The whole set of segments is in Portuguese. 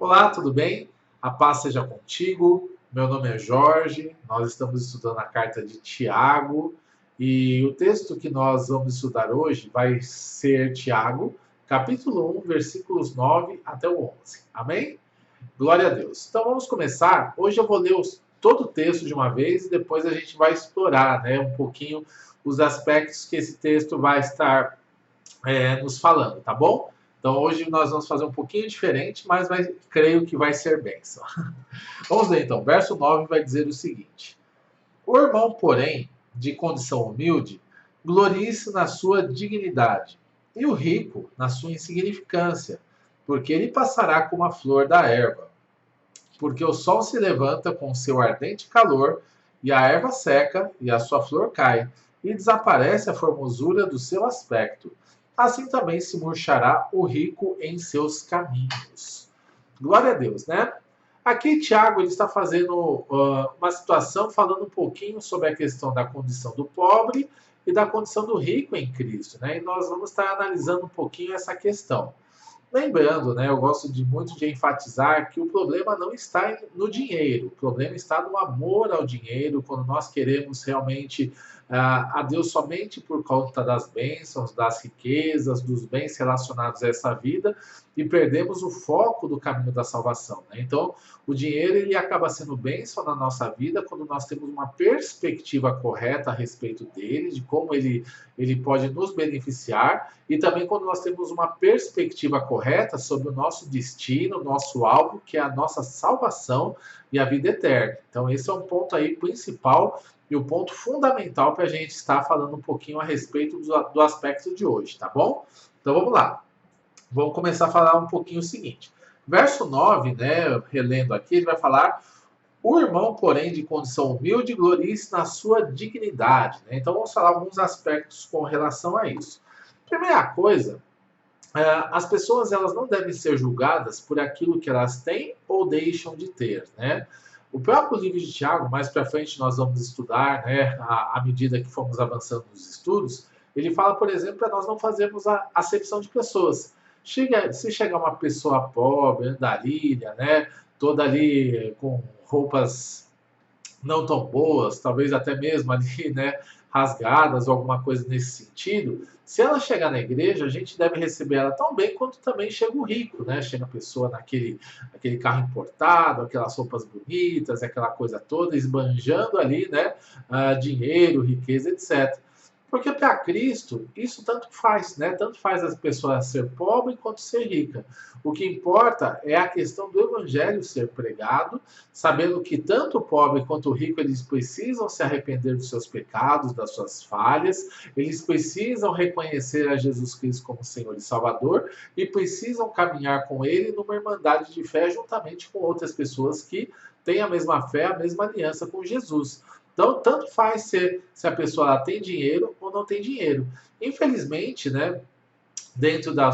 Olá, tudo bem? A paz seja contigo. Meu nome é Jorge. Nós estamos estudando a carta de Tiago e o texto que nós vamos estudar hoje vai ser Tiago, capítulo 1, versículos 9 até o 11. Amém? Glória a Deus. Então vamos começar. Hoje eu vou ler todo o texto de uma vez e depois a gente vai explorar, um pouquinho os aspectos que esse texto vai estar nos falando, tá bom? Então hoje nós vamos fazer um pouquinho diferente, mas creio que vai ser bênção. Vamos ler então. Verso 9 vai dizer o seguinte: O irmão, porém, de condição humilde, glorie-se na sua dignidade, e o rico na sua insignificância, porque ele passará como a flor da erva. Porque o sol se levanta com seu ardente calor, e a erva seca, e a sua flor cai, e desaparece a formosura do seu aspecto. Assim também se murchará o rico em seus caminhos. Glória a Deus, né? Aqui, Tiago, ele está fazendo uma situação, falando um pouquinho sobre a questão da condição do pobre e da condição do rico em Cristo, né? E nós vamos estar analisando um pouquinho essa questão. Lembrando, né, eu gosto muito de enfatizar que o problema não está no dinheiro, o problema está no amor ao dinheiro, quando nós queremos realmente a Deus somente por conta das bênçãos, das riquezas, dos bens relacionados a essa vida e perdemos o foco do caminho da salvação, né? Então, o dinheiro ele acaba sendo bênção na nossa vida quando nós temos uma perspectiva correta a respeito dele, de como ele pode nos beneficiar e também quando nós temos uma perspectiva correta sobre o nosso destino, o nosso alvo, que é a nossa salvação e a vida eterna. Então, esse é um ponto aí principal e o ponto fundamental para a gente estar falando um pouquinho a respeito do aspecto de hoje, tá bom? Então, vamos lá. Vamos começar a falar um pouquinho o seguinte. Verso 9, né, relendo aqui, ele vai falar: O irmão, porém, de condição humilde, glorie-se na sua dignidade. Né? Então, vamos falar alguns aspectos com relação a isso. Primeira coisa, as pessoas elas não devem ser julgadas por aquilo que elas têm ou deixam de ter, né? O próprio livro de Tiago, mais para frente nós vamos estudar, né, à medida que formos avançando nos estudos, ele fala, por exemplo, para nós não fazermos a acepção de pessoas. Se chegar uma pessoa pobre, andarilha, né, toda ali com roupas não tão boas, talvez até mesmo ali, né, rasgadas ou alguma coisa nesse sentido, se ela chegar na igreja, a gente deve receber ela tão bem quanto também chega o rico, né? Chega a pessoa aquele carro importado, aquelas roupas bonitas, aquela coisa toda, esbanjando ali, né, dinheiro, riqueza, etc. Porque para Cristo, isso tanto faz, né? Tanto faz as pessoas ser pobre quanto ser rica. O que importa é a questão do evangelho ser pregado, sabendo que tanto o pobre quanto o rico, eles precisam se arrepender dos seus pecados, das suas falhas, eles precisam reconhecer a Jesus Cristo como Senhor e Salvador e precisam caminhar com Ele numa irmandade de fé juntamente com outras pessoas que têm a mesma fé, a mesma aliança com Jesus. Então, tanto faz se a pessoa tem dinheiro ou não tem dinheiro. Infelizmente, né, dentro da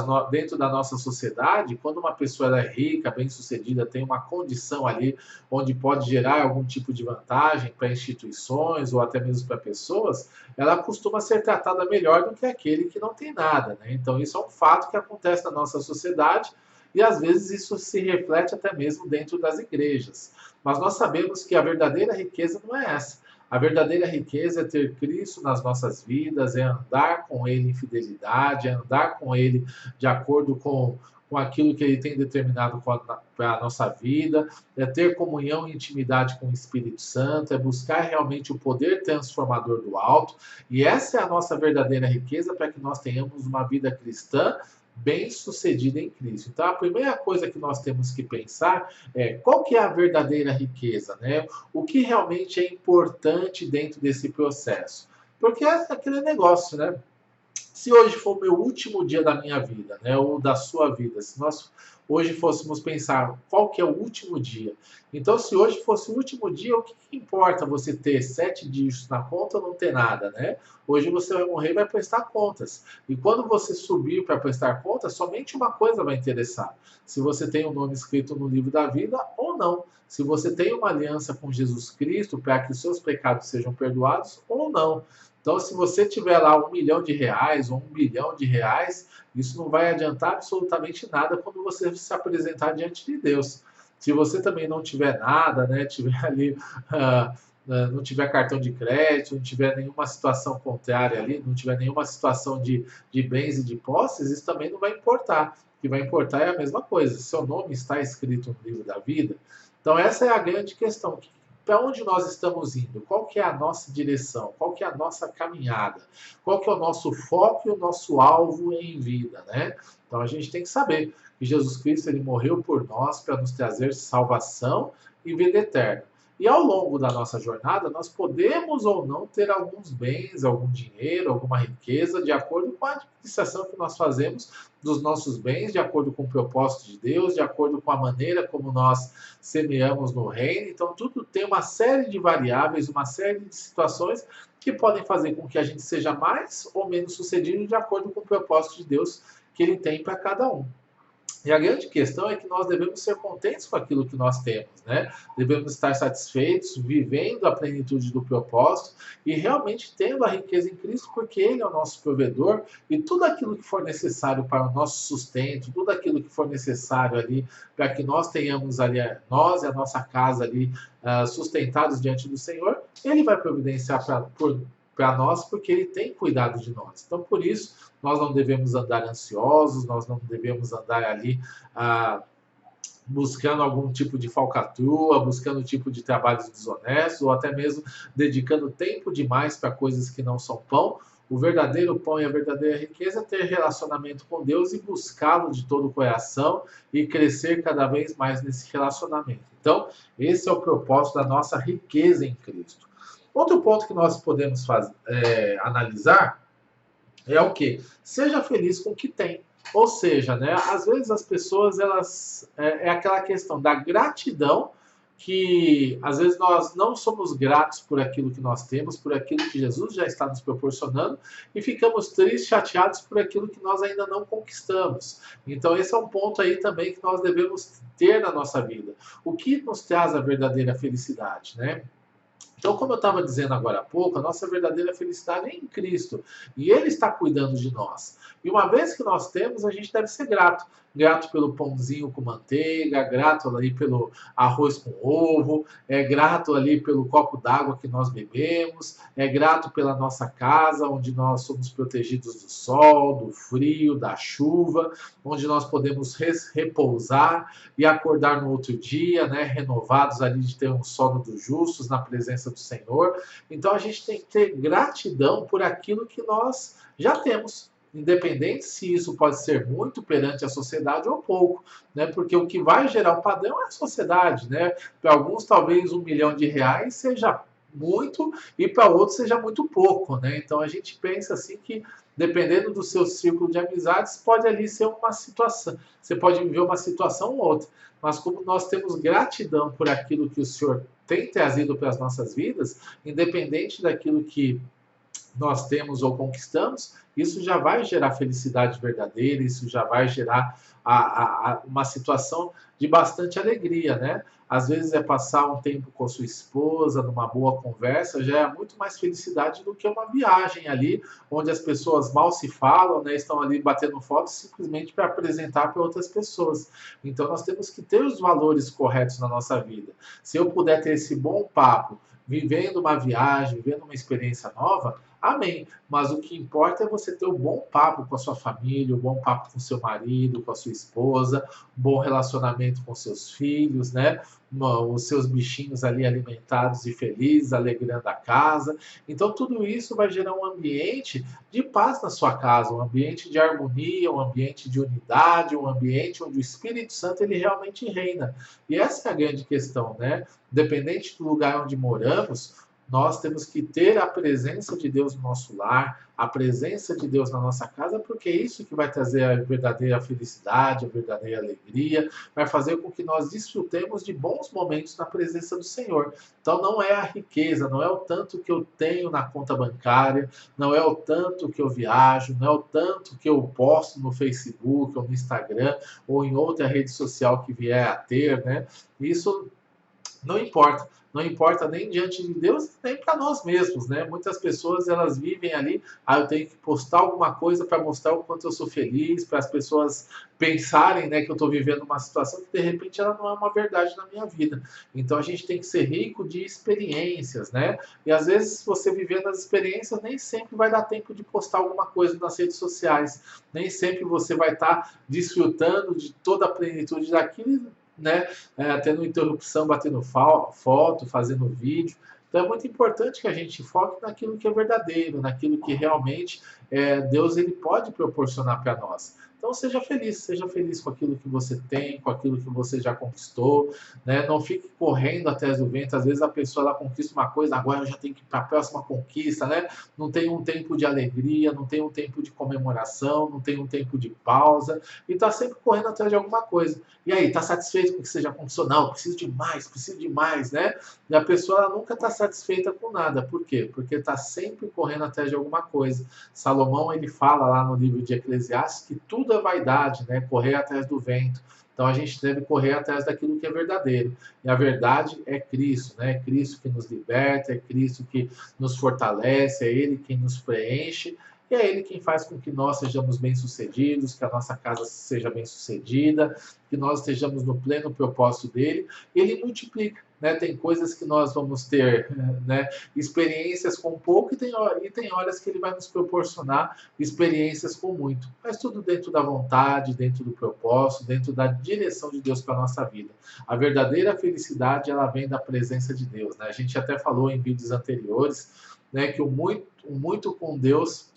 nossa sociedade, quando uma pessoa é rica, bem-sucedida, tem uma condição ali onde pode gerar algum tipo de vantagem para instituições ou até mesmo para pessoas, ela costuma ser tratada melhor do que aquele que não tem nada, né? Então, isso é um fato que acontece na nossa sociedade e às vezes isso se reflete até mesmo dentro das igrejas. Mas nós sabemos que a verdadeira riqueza não é essa. A verdadeira riqueza é ter Cristo nas nossas vidas, é andar com Ele em fidelidade, é andar com Ele de acordo com aquilo que Ele tem determinado para a nossa vida, é ter comunhão e intimidade com o Espírito Santo, é buscar realmente o poder transformador do alto, e essa é a nossa verdadeira riqueza para que nós tenhamos uma vida cristã bem-sucedida em Cristo. Então, a primeira coisa que nós temos que pensar é qual que é a verdadeira riqueza, né? O que realmente é importante dentro desse processo. Porque é aquele negócio, né? Se hoje for o meu último dia da minha vida, né, ou da sua vida, se nós hoje fôssemos pensar qual que é o último dia, então se hoje fosse o último dia, o que importa você ter 7 dígitos na conta ou não ter nada, né? Hoje você vai morrer e vai prestar contas. E quando você subir para prestar contas, somente uma coisa vai interessar: se você tem o nome escrito no livro da vida ou não. Se você tem uma aliança com Jesus Cristo para que os seus pecados sejam perdoados ou não. Então, se você tiver lá R$ 1 milhão ou R$ 1 bilhão, isso não vai adiantar absolutamente nada quando você se apresentar diante de Deus. Se você também não tiver nada, né, tiver ali, não tiver cartão de crédito, não tiver nenhuma situação contrária ali, não tiver nenhuma situação de bens e de posses, isso também não vai importar. O que vai importar é a mesma coisa. Seu nome está escrito no livro da vida. Então, essa é a grande questão. Para onde nós estamos indo? Qual que é a nossa direção? Qual que é a nossa caminhada? Qual que é o nosso foco e o nosso alvo em vida, né? Então a gente tem que saber que Jesus Cristo ele morreu por nós para nos trazer salvação e vida eterna. E ao longo da nossa jornada, nós podemos ou não ter alguns bens, algum dinheiro, alguma riqueza, de acordo com a administração que nós fazemos dos nossos bens, de acordo com o propósito de Deus, de acordo com a maneira como nós semeamos no reino. Então, tudo tem uma série de variáveis, uma série de situações que podem fazer com que a gente seja mais ou menos sucedido de acordo com o propósito de Deus que ele tem para cada um. E a grande questão é que nós devemos ser contentes com aquilo que nós temos, né? Devemos estar satisfeitos, vivendo a plenitude do propósito e realmente tendo a riqueza em Cristo, porque Ele é o nosso provedor e tudo aquilo que for necessário para o nosso sustento, tudo aquilo que for necessário ali para que nós tenhamos ali, nós e a nossa casa ali sustentados diante do Senhor, Ele vai providenciar para nós, porque Ele tem cuidado de nós. Então, por isso, nós não devemos andar ansiosos, nós não devemos andar ali buscando algum tipo de falcatrua, buscando tipo de trabalhos desonestos, ou até mesmo dedicando tempo demais para coisas que não são pão. O verdadeiro pão e a verdadeira riqueza é ter relacionamento com Deus e buscá-lo de todo o coração e crescer cada vez mais nesse relacionamento. Então, esse é o propósito da nossa riqueza em Cristo. Outro ponto que nós podemos analisar é o quê? Seja feliz com o que tem. Ou seja, né, às vezes as pessoas, elas é aquela questão da gratidão, que às vezes nós não somos gratos por aquilo que nós temos, por aquilo que Jesus já está nos proporcionando, e ficamos tristes, chateados por aquilo que nós ainda não conquistamos. Então esse é um ponto aí também que nós devemos ter na nossa vida. O que nos traz a verdadeira felicidade, né? Então, como eu estava dizendo agora há pouco, a nossa verdadeira felicidade é em Cristo. E Ele está cuidando de nós. E uma vez que nós temos, a gente deve ser grato. Grato pelo pãozinho com manteiga, grato ali pelo arroz com ovo, grato ali pelo copo d'água que nós bebemos, grato pela nossa casa, onde nós somos protegidos do sol, do frio, da chuva, onde nós podemos repousar e acordar no outro dia, né, renovados ali de ter um sono dos justos na presença do Senhor. Então a gente tem que ter gratidão por aquilo que nós já temos, independente se isso pode ser muito perante a sociedade ou pouco, né? Porque o que vai gerar o padrão é a sociedade, né? Para alguns talvez R$ 1 milhão seja muito e para outros seja muito pouco, né? Então a gente pensa assim que dependendo do seu círculo de amizades pode ali ser uma situação, você pode viver uma situação ou outra, mas como nós temos gratidão por aquilo que o Senhor tem trazido para as nossas vidas, independente daquilo que nós temos ou conquistamos, isso já vai gerar felicidade verdadeira, isso já vai gerar uma situação de bastante alegria, né? Às vezes é passar um tempo com a sua esposa, numa boa conversa, já é muito mais felicidade do que uma viagem ali, onde as pessoas mal se falam, né? Estão ali batendo fotos simplesmente para apresentar para outras pessoas. Então nós temos que ter os valores corretos na nossa vida. Se eu puder ter esse bom papo, vivendo uma viagem, vivendo uma experiência nova, amém. Mas o que importa é você ter um bom papo com a sua família, um bom papo com seu marido, com a sua esposa, um bom relacionamento com seus filhos, né? Os seus bichinhos ali alimentados e felizes, alegrando a casa. Então, tudo isso vai gerar um ambiente de paz na sua casa, um ambiente de harmonia, um ambiente de unidade, um ambiente onde o Espírito Santo ele realmente reina. E essa é a grande questão, né? Dependente do lugar onde moramos, nós temos que ter a presença de Deus no nosso lar, a presença de Deus na nossa casa, porque é isso que vai trazer a verdadeira felicidade, a verdadeira alegria, vai fazer com que nós desfrutemos de bons momentos na presença do Senhor. Então não é a riqueza, não é o tanto que eu tenho na conta bancária, não é o tanto que eu viajo, não é o tanto que eu posto no Facebook ou no Instagram ou em outra rede social que vier a ter, né? Isso Não importa, não importa nem diante de Deus, nem para nós mesmos, né? Muitas pessoas elas vivem ali, eu tenho que postar alguma coisa para mostrar o quanto eu sou feliz, para as pessoas pensarem, né, que eu estou vivendo uma situação que de repente ela não é uma verdade na minha vida. Então a gente tem que ser rico de experiências, né? E às vezes você vivendo as experiências nem sempre vai dar tempo de postar alguma coisa nas redes sociais, nem sempre você vai estar desfrutando de toda a plenitude daquilo, né? Tendo interrupção, batendo foto, fazendo vídeo. Então é muito importante que a gente foque naquilo que é verdadeiro, naquilo que realmente Deus ele pode proporcionar para nós. Então seja feliz com aquilo que você tem, com aquilo que você já conquistou, né? Não fique correndo atrás do vento. Às vezes a pessoa ela conquista uma coisa, agora eu já tenho que ir para a próxima conquista, né? Não tem um tempo de alegria, não tem um tempo de comemoração, não tem um tempo de pausa e está sempre correndo atrás de alguma coisa. E aí, está satisfeito com o que você já conquistou? Não, preciso de mais, né? E a pessoa ela nunca está satisfeita com nada. Por quê? Porque está sempre correndo atrás de alguma coisa. Salomão, ele fala lá no livro de Eclesiastes que tudo é vaidade, né? Correr atrás do vento. Então a gente deve correr atrás daquilo que é verdadeiro. E a verdade é Cristo, né? É Cristo que nos liberta, é Cristo que nos fortalece, é Ele quem nos preenche. E é Ele quem faz com que nós sejamos bem-sucedidos, que a nossa casa seja bem-sucedida, que nós estejamos no pleno propósito dele. Ele multiplica, né? Tem coisas que nós vamos ter, né, experiências com pouco e tem horas que ele vai nos proporcionar experiências com muito. Mas tudo dentro da vontade, dentro do propósito, dentro da direção de Deus para a nossa vida. A verdadeira felicidade, ela vem da presença de Deus, né? A gente até falou em vídeos anteriores, né, que o muito com Deus,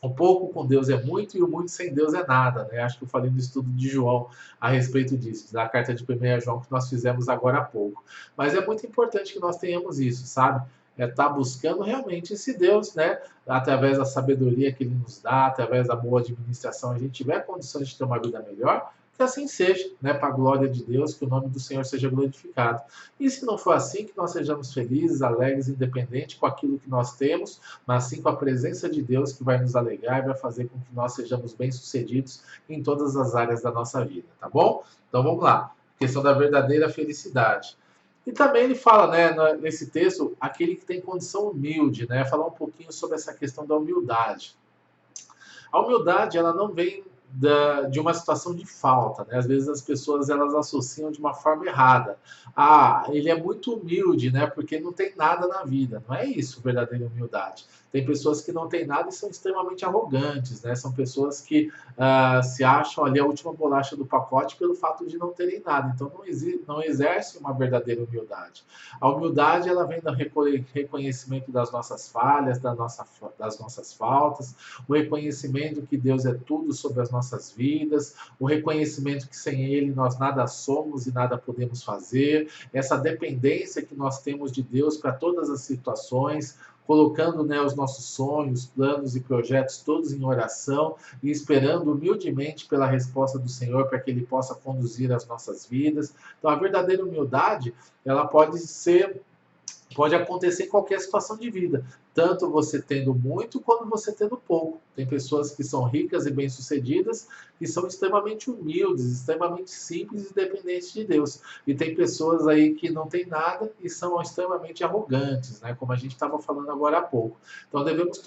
o pouco com Deus é muito e o muito sem Deus é nada, né? Acho que eu falei no estudo de João a respeito disso, da carta de 1 João que nós fizemos agora há pouco. Mas é muito importante que nós tenhamos isso, sabe? Tá buscando realmente esse Deus, né? Através da sabedoria que Ele nos dá, através da boa administração, a gente tiver condições de ter uma vida melhor, que assim seja, né? Para a glória de Deus, que o nome do Senhor seja glorificado. E se não for assim, que nós sejamos felizes, alegres, independentes com aquilo que nós temos, mas sim com a presença de Deus que vai nos alegrar e vai fazer com que nós sejamos bem-sucedidos em todas as áreas da nossa vida, tá bom? Então vamos lá, questão da verdadeira felicidade. E também ele fala, né, nesse texto, aquele que tem condição humilde, né, falar um pouquinho sobre essa questão da humildade. A humildade, ela não vem de uma situação de falta, né? Às vezes as pessoas elas associam de uma forma errada. Ele é muito humilde, né? Porque não tem nada na vida. Não é isso, verdadeira humildade. Tem pessoas que não têm nada e são extremamente arrogantes, né? São pessoas que se acham ali a última bolacha do pacote pelo fato de não terem nada. Então não exerce uma verdadeira humildade. A humildade ela vem do reconhecimento das nossas falhas, das nossas faltas, o reconhecimento que Deus é tudo sobre as nossas vidas, o reconhecimento que sem Ele nós nada somos e nada podemos fazer, essa dependência que nós temos de Deus para todas as situações, colocando, né, os nossos sonhos, planos e projetos todos em oração e esperando humildemente pela resposta do Senhor para que Ele possa conduzir as nossas vidas. Então, a verdadeira humildade, ela pode acontecer em qualquer situação de vida, tanto você tendo muito quanto você tendo pouco. Tem pessoas que são ricas e bem-sucedidas e são extremamente humildes, extremamente simples e dependentes de Deus. E tem pessoas aí que não têm nada e são extremamente arrogantes, né? Como a gente estava falando agora há pouco. Então devemos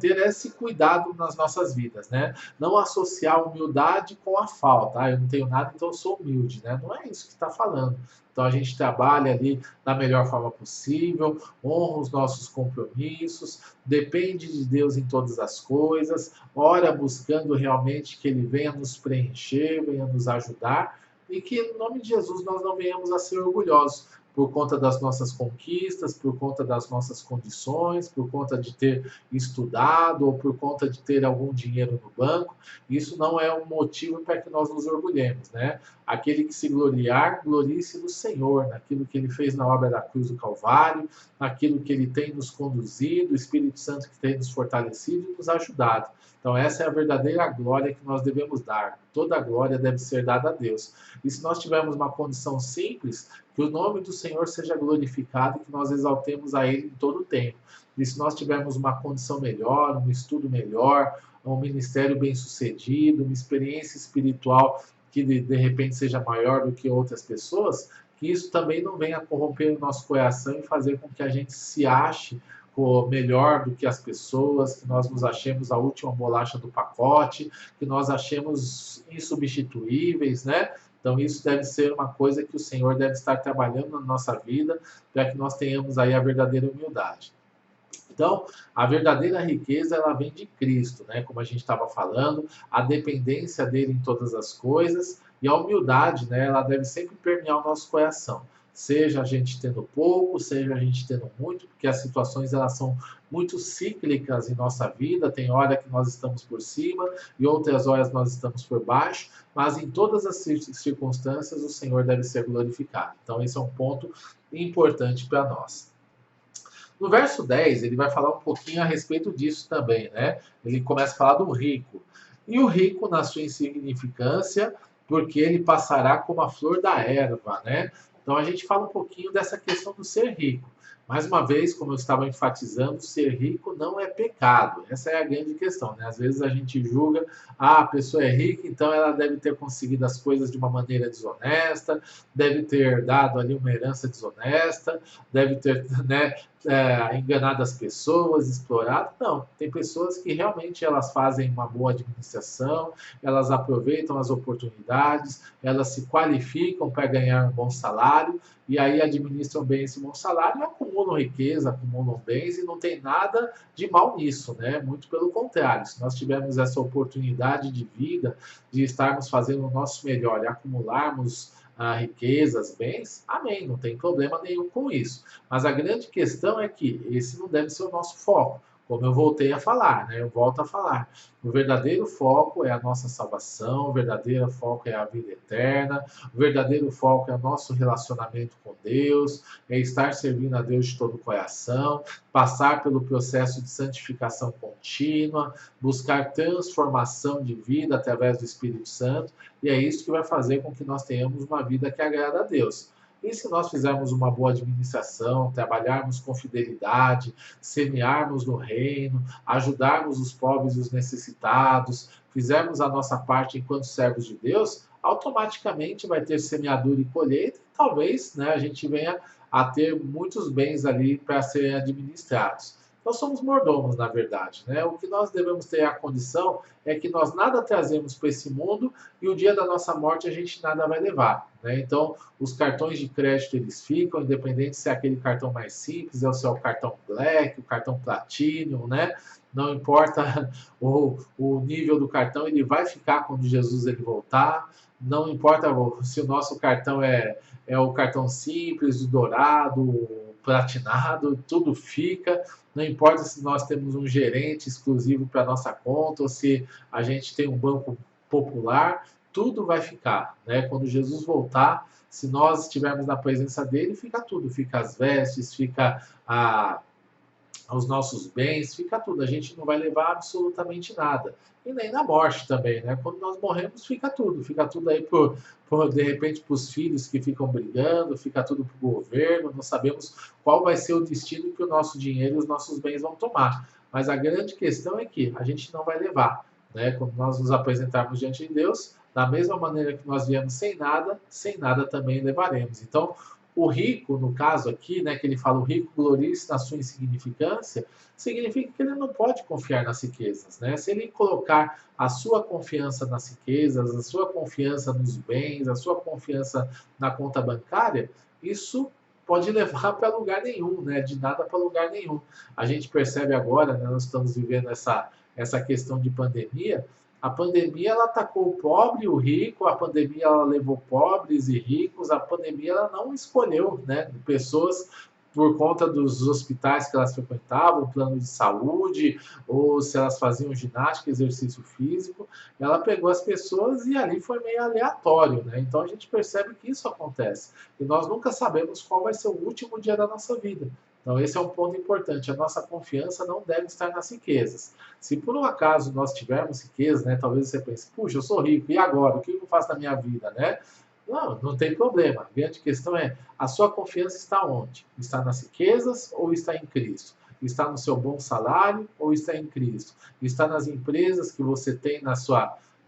ter esse cuidado nas nossas vidas, né? Não associar a humildade com a falta. Eu não tenho nada, então eu sou humilde, né? Não é isso que está falando. Então a gente trabalha ali da melhor forma possível, honra os nossos compromissos, depende de Deus em todas as coisas, ora buscando realmente que Ele venha nos preencher, venha nos ajudar e que, em nome de Jesus, nós não venhamos a ser orgulhosos por conta das nossas conquistas, por conta das nossas condições, por conta de ter estudado ou por conta de ter algum dinheiro no banco. Isso não é um motivo para que nós nos orgulhemos, né? Aquele que se gloriar, glorie-se no Senhor, naquilo que Ele fez na obra da cruz do Calvário, naquilo que Ele tem nos conduzido, o Espírito Santo que tem nos fortalecido e nos ajudado. Então essa é a verdadeira glória que nós devemos dar. Toda a glória deve ser dada a Deus. E se nós tivermos uma condição simples, que o nome do Senhor seja glorificado e que nós exaltemos a Ele em todo o tempo. E se nós tivermos uma condição melhor, um estudo melhor, um ministério bem-sucedido, uma experiência espiritual que de repente seja maior do que outras pessoas, que isso também não venha corromper o nosso coração e fazer com que a gente se ache melhor do que as pessoas, que nós nos achemos a última bolacha do pacote, que nós achemos insubstituíveis, né? Então isso deve ser uma coisa que o Senhor deve estar trabalhando na nossa vida, para que nós tenhamos aí a verdadeira humildade. Então, a verdadeira riqueza, ela vem de Cristo, né? Como a gente estava falando, a dependência dele em todas as coisas e a humildade, né? Ela deve sempre permear o nosso coração. Seja a gente tendo pouco, seja a gente tendo muito, porque as situações elas são muito cíclicas em nossa vida. Tem hora que nós estamos por cima e outras horas nós estamos por baixo, mas em todas as circunstâncias o Senhor deve ser glorificado. Então, esse é um ponto importante para nós. No verso 10, ele vai falar um pouquinho a respeito disso também, né? Ele começa a falar do rico. E o rico na sua insignificância, porque ele passará como a flor da erva, né? Então a gente fala um pouquinho dessa questão do ser rico. Mais uma vez, como eu estava enfatizando, ser rico não é pecado. Essa é a grande questão, né? Às vezes a gente julga, a pessoa é rica, então ela deve ter conseguido as coisas de uma maneira desonesta, deve ter dado ali uma herança desonesta, deve ter, né, enganado as pessoas, explorado. Não, tem pessoas que realmente elas fazem uma boa administração, elas aproveitam as oportunidades, elas se qualificam para ganhar um bom salário, e aí administram bem esse bom salário, acumulam riqueza, acumulam bens, e não tem nada de mal nisso, né? Muito pelo contrário, se nós tivermos essa oportunidade de vida, de estarmos fazendo o nosso melhor e acumularmos riquezas, bens, amém, não tem problema nenhum com isso. Mas a grande questão é que esse não deve ser o nosso foco. Como eu voltei a falar, né? Eu volto a falar. O verdadeiro foco é a nossa salvação, o verdadeiro foco é a vida eterna, o verdadeiro foco é o nosso relacionamento com Deus, é estar servindo a Deus de todo o coração, passar pelo processo de santificação contínua, buscar transformação de vida através do Espírito Santo, e é isso que vai fazer com que nós tenhamos uma vida que agrada a Deus. E se nós fizermos uma boa administração, trabalharmos com fidelidade, semearmos no reino, ajudarmos os pobres e os necessitados, fizermos a nossa parte enquanto servos de Deus, automaticamente vai ter semeadura e colheita, e talvez, né, a gente venha a ter muitos bens ali para serem administrados. Nós somos mordomos, na verdade, né? O que nós devemos ter a condição é que nós nada trazemos para esse mundo e o dia da nossa morte a gente nada vai levar, né? Então, os cartões de crédito eles ficam, independente se é aquele cartão mais simples, ou se é o cartão Black, o cartão Platinum, né? Não importa o nível do cartão, ele vai ficar quando Jesus ele voltar. Não importa se o nosso cartão é o cartão simples, o dourado, o platinado, tudo fica. Não importa se nós temos um gerente exclusivo para nossa conta ou se a gente tem um banco popular, tudo vai ficar, né? Quando Jesus voltar, se nós estivermos na presença dele, fica tudo, fica as vestes, fica os nossos bens, fica tudo. A gente não vai levar absolutamente nada. E nem na morte também, né? Quando nós morremos, fica tudo aí de repente para os filhos que ficam brigando, fica tudo para o governo, não sabemos qual vai ser o destino que o nosso dinheiro e os nossos bens vão tomar. Mas a grande questão é que a gente não vai levar, né? Quando nós nos apresentarmos diante de Deus, da mesma maneira que nós viemos sem nada também levaremos. Então, o rico, no caso aqui, né, que ele fala o rico glorie-se na sua insignificância, significa que ele não pode confiar nas riquezas, né? Se ele colocar a sua confiança nas riquezas, a sua confiança nos bens, a sua confiança na conta bancária, isso pode levar para lugar nenhum, né? De nada para lugar nenhum. A gente percebe agora, né, nós estamos vivendo essa questão de pandemia. A pandemia ela atacou o pobre e o rico, a pandemia ela levou pobres e ricos, a pandemia ela não escolheu, né, pessoas por conta dos hospitais que elas frequentavam, plano de saúde, ou se elas faziam ginástica, exercício físico, ela pegou as pessoas e ali foi meio aleatório, né? Então a gente percebe que isso acontece. E nós nunca sabemos qual vai ser o último dia da nossa vida. Então, esse é um ponto importante. A nossa confiança não deve estar nas riquezas. Se por um acaso nós tivermos riqueza, né, talvez você pense, puxa, eu sou rico, e agora? O que eu faço na minha vida, né? Não tem problema. A grande questão é, a sua confiança está onde? Está nas riquezas ou está em Cristo? Está no seu bom salário ou está em Cristo? Está nas empresas que você tem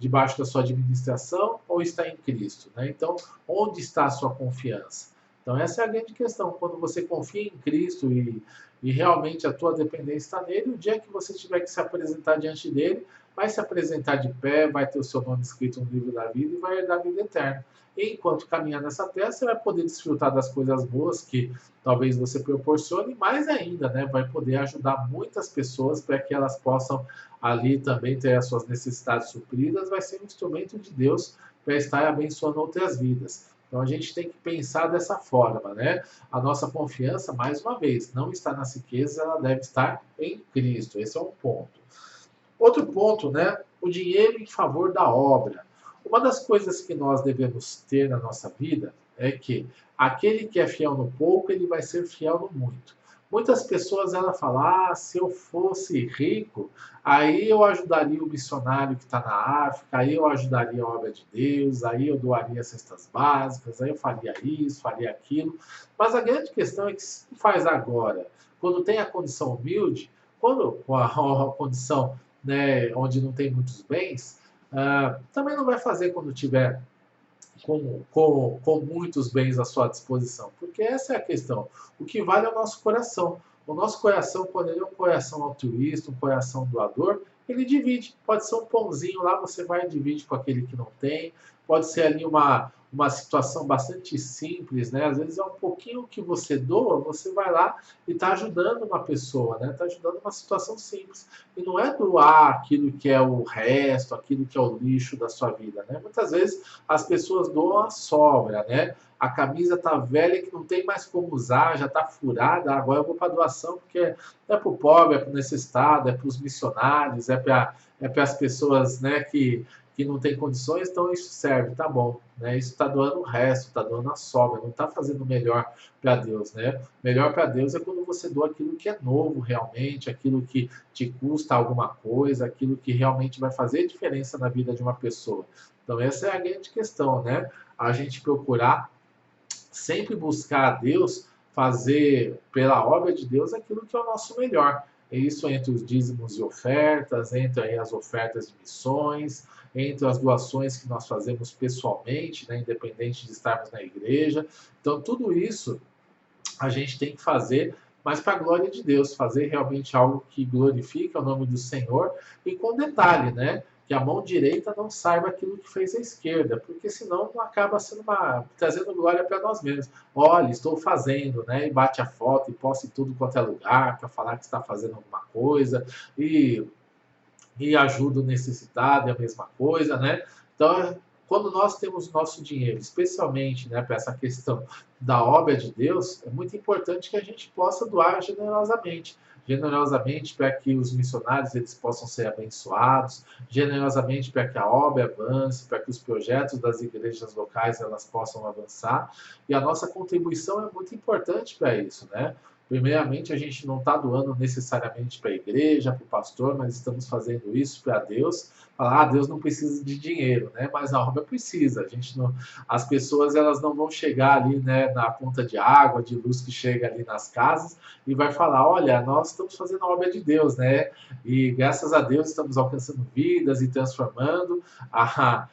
debaixo da sua administração ou está em Cristo, né? Então, onde está a sua confiança? Então, essa é a grande questão. Quando você confia em Cristo e realmente a tua dependência está nele, o dia que você tiver que se apresentar diante dele, vai se apresentar de pé, vai ter o seu nome escrito no livro da vida e vai herdar a vida eterna. E enquanto caminhar nessa terra, você vai poder desfrutar das coisas boas que talvez você proporcione, mais ainda, né, vai poder ajudar muitas pessoas para que elas possam ali também ter as suas necessidades supridas, vai ser um instrumento de Deus para estar abençoando outras vidas. Então a gente tem que pensar dessa forma, né? A nossa confiança, mais uma vez, não está nas riquezas, ela deve estar em Cristo. Esse é um ponto. Outro ponto, né? O dinheiro em favor da obra. Uma das coisas que nós devemos ter na nossa vida é que aquele que é fiel no pouco, ele vai ser fiel no muito. Muitas pessoas ela falam, se eu fosse rico, aí eu ajudaria o missionário que está na África, aí eu ajudaria a obra de Deus, aí eu doaria cestas básicas, aí eu faria isso, faria aquilo. Mas a grande questão é que se faz agora, quando tem a condição humilde, quando com a condição, né, onde não tem muitos bens, também não vai fazer quando tiver com muitos bens à sua disposição, porque essa é a questão. O que vale é o nosso coração. O nosso coração, quando ele é um coração altruísta, um coração doador, ele divide. Pode ser um pãozinho lá, você vai e divide com aquele que não tem. Pode ser ali uma situação bastante simples, né? Às vezes é um pouquinho que você doa, você vai lá e está ajudando uma pessoa, né? Está ajudando uma situação simples. E não é doar aquilo que é o resto, aquilo que é o lixo da sua vida, né? Muitas vezes as pessoas doam a sobra, né? A camisa tá velha que não tem mais como usar, já tá furada, agora eu vou para doação porque é para o pobre, é para o necessitado, é para os missionários, é para as pessoas, né, que não tem condições, então isso serve, tá bom, né? Isso está doando o resto, está doando a sobra, não está fazendo melhor para Deus, né? Melhor para Deus é quando você doa aquilo que é novo realmente, aquilo que te custa alguma coisa, aquilo que realmente vai fazer diferença na vida de uma pessoa. Então essa é a grande questão, né? A gente procurar sempre buscar a Deus, fazer pela obra de Deus aquilo que é o nosso melhor. É isso entre os dízimos e ofertas, entre aí as ofertas de missões, entre as doações que nós fazemos pessoalmente, né, independente de estarmos na igreja. Então, tudo isso a gente tem que fazer, mas para a glória de Deus, fazer realmente algo que glorifique o nome do Senhor e com detalhe, né? Que a mão direita não saiba aquilo que fez a esquerda, porque senão acaba sendo trazendo glória para nós mesmos. Olha, estou fazendo, né? E bate a foto e posta em tudo quanto é lugar para falar que está fazendo alguma coisa e ajuda o necessitado, é a mesma coisa, né? Então, quando nós temos o nosso dinheiro, especialmente, né, para essa questão da obra de Deus, é muito importante que a gente possa doar generosamente para que os missionários eles possam ser abençoados, generosamente para que a obra avance, para que os projetos das igrejas locais elas possam avançar, e a nossa contribuição é muito importante para isso, né? Primeiramente, a gente não está doando necessariamente para a igreja, para o pastor, mas estamos fazendo isso para Deus. Falar, Deus não precisa de dinheiro, né? Mas a obra precisa. A gente não, as pessoas elas não vão chegar ali, né, na conta de água, de luz que chega ali nas casas e vai falar, olha, nós estamos fazendo a obra de Deus, né? E graças a Deus estamos alcançando vidas e transformando a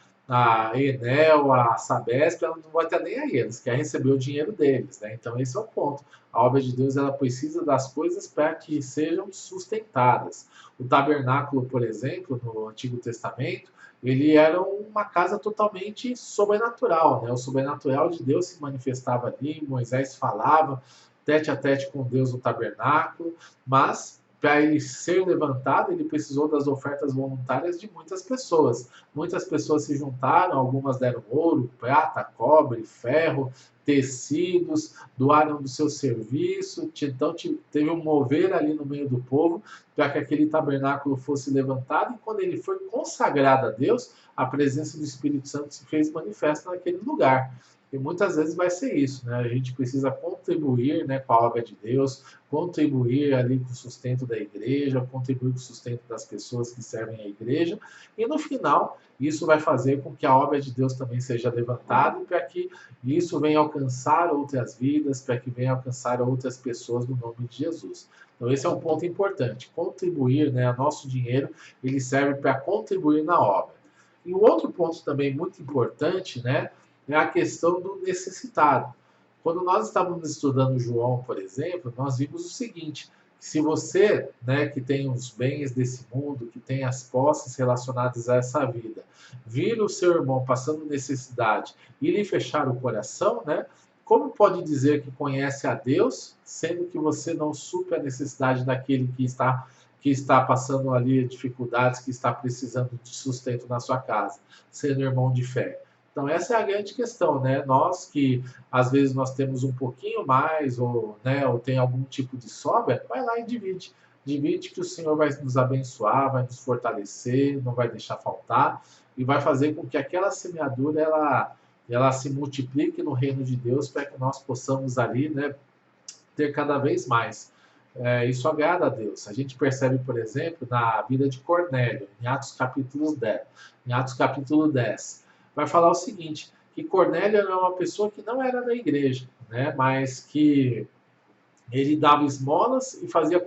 Enel, a Sabesp, ela não vai estar nem aí, eles querem receber o dinheiro deles, né? Então esse é o ponto. A obra de Deus ela precisa das coisas para que sejam sustentadas. O tabernáculo, por exemplo, no Antigo Testamento, ele era uma casa totalmente sobrenatural, né? O sobrenatural de Deus se manifestava ali, Moisés falava tete a tete com Deus no tabernáculo, mas para ele ser levantado, ele precisou das ofertas voluntárias de muitas pessoas. Muitas pessoas se juntaram, algumas deram ouro, prata, cobre, ferro, tecidos, doaram do seu serviço, então teve um mover ali no meio do povo para que aquele tabernáculo fosse levantado, e quando ele foi consagrado a Deus, a presença do Espírito Santo se fez manifesta naquele lugar. E muitas vezes vai ser isso, né? A gente precisa contribuir, né, com a obra de Deus, contribuir ali com o sustento da igreja, contribuir com o sustento das pessoas que servem a igreja, e no final, isso vai fazer com que a obra de Deus também seja levantada e para que isso venha alcançar outras vidas, para que venha alcançar outras pessoas no nome de Jesus. Então esse é um ponto importante, contribuir, né, nosso dinheiro, ele serve para contribuir na obra. E um outro ponto também muito importante, né, é a questão do necessitado. Quando nós estávamos estudando João, por exemplo, nós vimos o seguinte: se você, né, que tem os bens desse mundo, que tem as posses relacionadas a essa vida, vir o seu irmão passando necessidade e lhe fechar o coração, né, como pode dizer que conhece a Deus, sendo que você não supre a necessidade daquele que está passando ali dificuldades, que está precisando de sustento na sua casa, sendo irmão de fé? Então essa é a grande questão, né? Nós que às vezes nós temos um pouquinho mais, ou, né, ou tem algum tipo de sobra, vai lá e divide. Divide que o Senhor vai nos abençoar, vai nos fortalecer, não vai deixar faltar, e vai fazer com que aquela semeadura ela se multiplique no reino de Deus, para que nós possamos ali, né, ter cada vez mais. Isso agrada a Deus. A gente percebe, por exemplo, na vida de Cornélio, em Atos capítulo 10. Em Atos capítulo 10, vai falar o seguinte, que Cornélio era uma pessoa que não era da igreja, né, mas que ele dava esmolas e fazia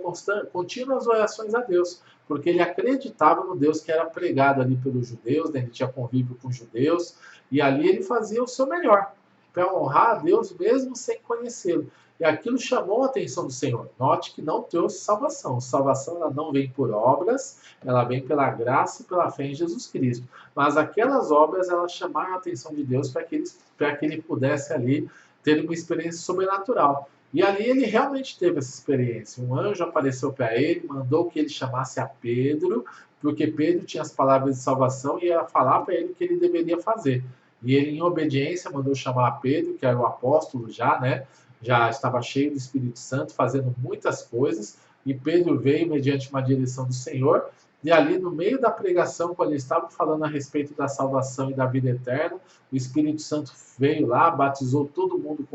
contínuas orações a Deus, porque ele acreditava no Deus que era pregado ali pelos judeus, né? Ele tinha convívio com os judeus, e ali ele fazia o seu melhor, para honrar a Deus mesmo sem conhecê-lo. E aquilo chamou a atenção do Senhor. Note que não trouxe salvação. Salvação ela não vem por obras, ela vem pela graça e pela fé em Jesus Cristo. Mas aquelas obras, elas chamaram a atenção de Deus para que ele pudesse ali ter uma experiência sobrenatural. E ali ele realmente teve essa experiência. Um anjo apareceu para ele, mandou que ele chamasse a Pedro, porque Pedro tinha as palavras de salvação e ia falar para ele o que ele deveria fazer. E ele, em obediência, mandou chamar a Pedro, que era o apóstolo já, né? Já estava cheio do Espírito Santo, fazendo muitas coisas. E Pedro veio mediante uma direção do Senhor. E ali, no meio da pregação, quando ele estava falando a respeito da salvação e da vida eterna, o Espírito Santo veio lá, batizou todo mundo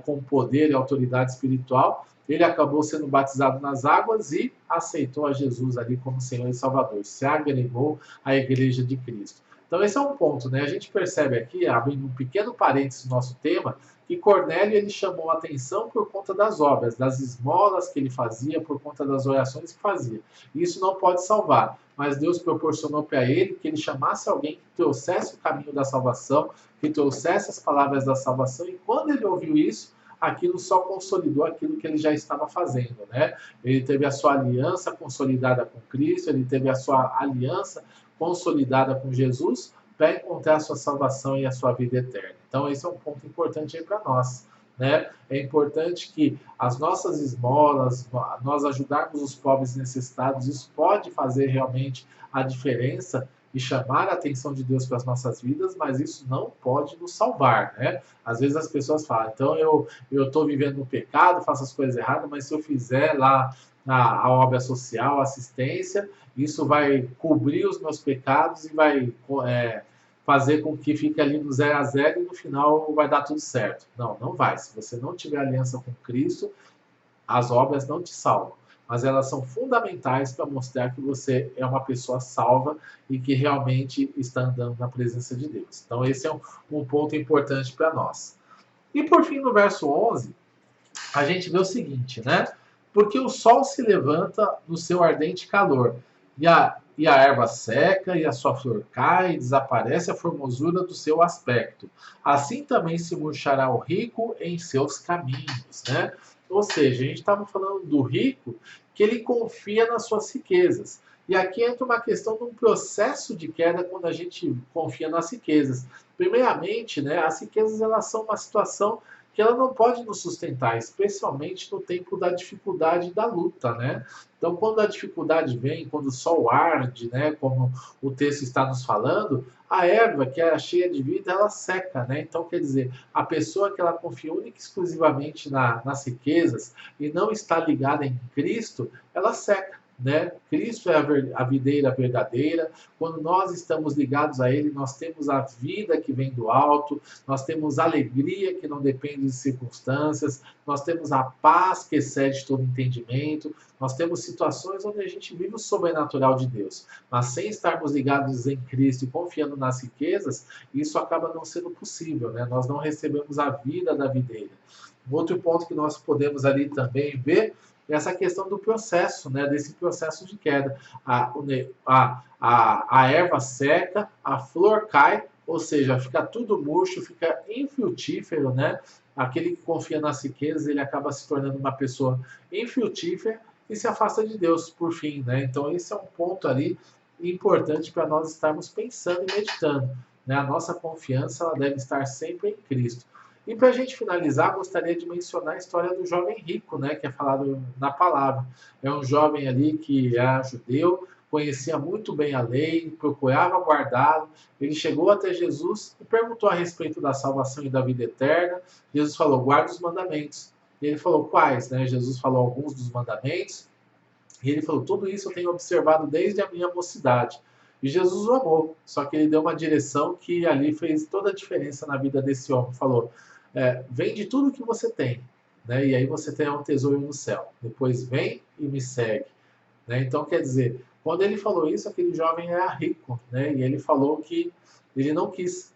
com poder e autoridade espiritual. Ele acabou sendo batizado nas águas e aceitou a Jesus ali como Senhor e Salvador. Se agregou à Igreja de Cristo. Então esse é um ponto, né? A gente percebe aqui, abrindo um pequeno parênteses no nosso tema, que Cornélio ele chamou a atenção por conta das obras, das esmolas que ele fazia, por conta das orações que fazia. Isso não pode salvar, mas Deus proporcionou para ele que ele chamasse alguém que trouxesse o caminho da salvação, que trouxesse as palavras da salvação, e quando ele ouviu isso, aquilo só consolidou aquilo que ele já estava fazendo, né? Ele teve a sua aliança consolidada com Cristo, ele teve a sua aliança consolidada com Jesus para encontrar a sua salvação e a sua vida eterna. Então esse é um ponto importante aí para nós, né? É importante que as nossas esmolas, nós ajudarmos os pobres necessitados, isso pode fazer realmente a diferença e chamar a atenção de Deus para as nossas vidas, mas isso não pode nos salvar, né? Às vezes as pessoas falam, então eu estou vivendo no pecado, faço as coisas erradas, mas se eu fizer lá a obra social, a assistência, isso vai cobrir os meus pecados e vai fazer com que fique ali no 0 a 0 e no final vai dar tudo certo. Não, não vai. Se você não tiver aliança com Cristo, as obras não te salvam, mas elas são fundamentais para mostrar que você é uma pessoa salva e que realmente está andando na presença de Deus. Então esse é um ponto importante para nós. E por fim, no verso 11, a gente vê o seguinte, né? Porque o sol se levanta no seu ardente calor, e a erva seca, e a sua flor cai, e desaparece a formosura do seu aspecto. Assim também se murchará o rico em seus caminhos, né? Ou seja, a gente estava falando do rico que ele confia nas suas riquezas. E aqui entra uma questão de um processo de queda quando a gente confia nas riquezas. Primeiramente, né, as riquezas elas são uma situação que ela não pode nos sustentar, especialmente no tempo da dificuldade e da luta, né? Então, quando a dificuldade vem, quando o sol arde, né, como o texto está nos falando, a erva, que é cheia de vida, ela seca, né? Então, quer dizer, a pessoa que ela confia única e exclusivamente nas riquezas e não está ligada em Cristo, ela seca. Né? Cristo é a videira verdadeira. Quando nós estamos ligados a Ele, nós temos a vida que vem do alto, nós temos alegria que não depende de circunstâncias, nós temos a paz que excede todo entendimento, nós temos situações onde a gente vive o sobrenatural de Deus, mas sem estarmos ligados em Cristo e confiando nas riquezas, isso acaba não sendo possível, né? Nós não recebemos a vida da videira. Outro ponto que nós podemos ali também ver essa questão do processo, né, desse processo de queda. A erva seca, a flor cai, ou seja, fica tudo murcho, fica infrutífero, né? Aquele que confia nas riquezas, ele acaba se tornando uma pessoa infrutífera e se afasta de Deus por fim, né? Então esse é um ponto ali importante para nós estarmos pensando e meditando, né? A nossa confiança ela deve estar sempre em Cristo. E para a gente finalizar, gostaria de mencionar a história do jovem rico, né, que é falado na palavra. É um jovem ali que era judeu, conhecia muito bem a lei, procurava guardá-lo. Ele chegou até Jesus e perguntou a respeito da salvação e da vida eterna. Jesus falou: guarda os mandamentos. E ele falou: quais? Né? Jesus falou alguns dos mandamentos. E ele falou: tudo isso eu tenho observado desde a minha mocidade. E Jesus o amou, só que ele deu uma direção que ali fez toda a diferença na vida desse homem. Falou: vende tudo que você tem, né? E aí você tem um tesouro no céu. Depois vem e me segue. Né? Então, quer dizer, quando ele falou isso, aquele jovem era rico, né? E ele falou que ele não quis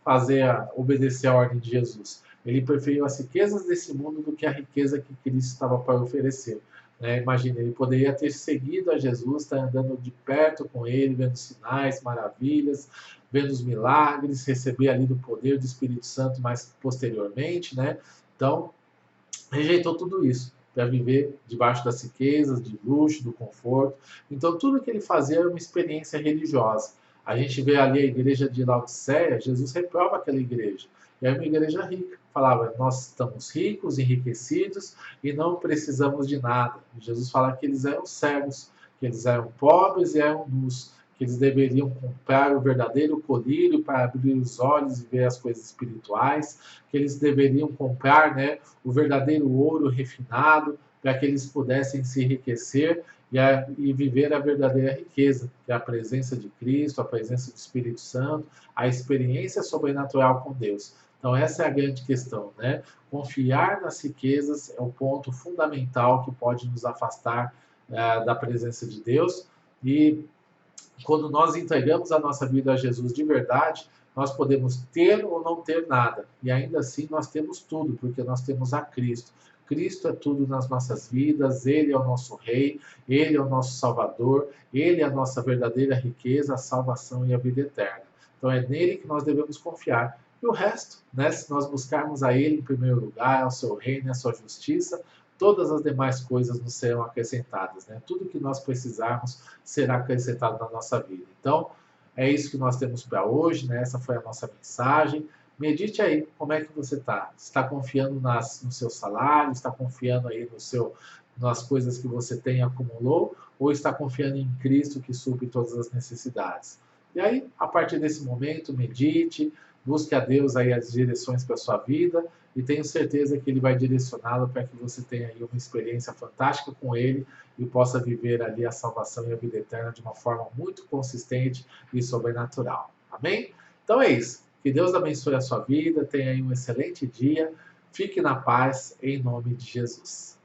obedecer a ordem de Jesus. Ele preferiu as riquezas desse mundo do que a riqueza que Cristo estava para oferecer. Né? Imagina, ele poderia ter seguido a Jesus, estar andando de perto com ele, vendo sinais, maravilhas, vendo os milagres, receber ali do poder do Espírito Santo mais posteriormente, né? Então, rejeitou tudo isso para viver debaixo das riquezas, de luxo, do conforto. Então, tudo que ele fazia era uma experiência religiosa. A gente vê ali a igreja de Laodiceia, Jesus reprova aquela igreja. E é uma igreja rica. Falava: nós estamos ricos, enriquecidos e não precisamos de nada. E Jesus fala que eles eram cegos, que eles eram pobres e eram nus, que eles deveriam comprar o verdadeiro colírio para abrir os olhos e ver as coisas espirituais, que eles deveriam comprar, né, o verdadeiro ouro refinado para que eles pudessem se enriquecer e viver a verdadeira riqueza, que é a presença de Cristo, a presença do Espírito Santo, a experiência sobrenatural com Deus. Então essa é a grande questão, né? Confiar nas riquezas é o ponto fundamental que pode nos afastar da presença de Deus. E quando nós entregamos a nossa vida a Jesus de verdade, nós podemos ter ou não ter nada. E ainda assim nós temos tudo, porque nós temos a Cristo. Cristo é tudo nas nossas vidas, Ele é o nosso Rei, Ele é o nosso Salvador, Ele é a nossa verdadeira riqueza, a salvação e a vida eterna. Então é nele que nós devemos confiar. E o resto, né, se nós buscarmos a Ele em primeiro lugar, ao seu reino e a sua justiça, todas as demais coisas nos serão acrescentadas. Né? Tudo que nós precisarmos será acrescentado na nossa vida. Então, é isso que nós temos para hoje, né? Essa foi a nossa mensagem. Medite aí como é que você está. Está confiando no seu salário? Está confiando aí nas coisas que você tem e acumulou? Ou está confiando em Cristo que supre todas as necessidades? E aí, a partir desse momento, medite, busque a Deus aí as direções para a sua vida e tenho certeza que Ele vai direcioná-lo para que você tenha aí uma experiência fantástica com Ele e possa viver ali a salvação e a vida eterna de uma forma muito consistente e sobrenatural. Amém? Então é isso. Que Deus abençoe a sua vida, tenha aí um excelente dia, fique na paz, em nome de Jesus.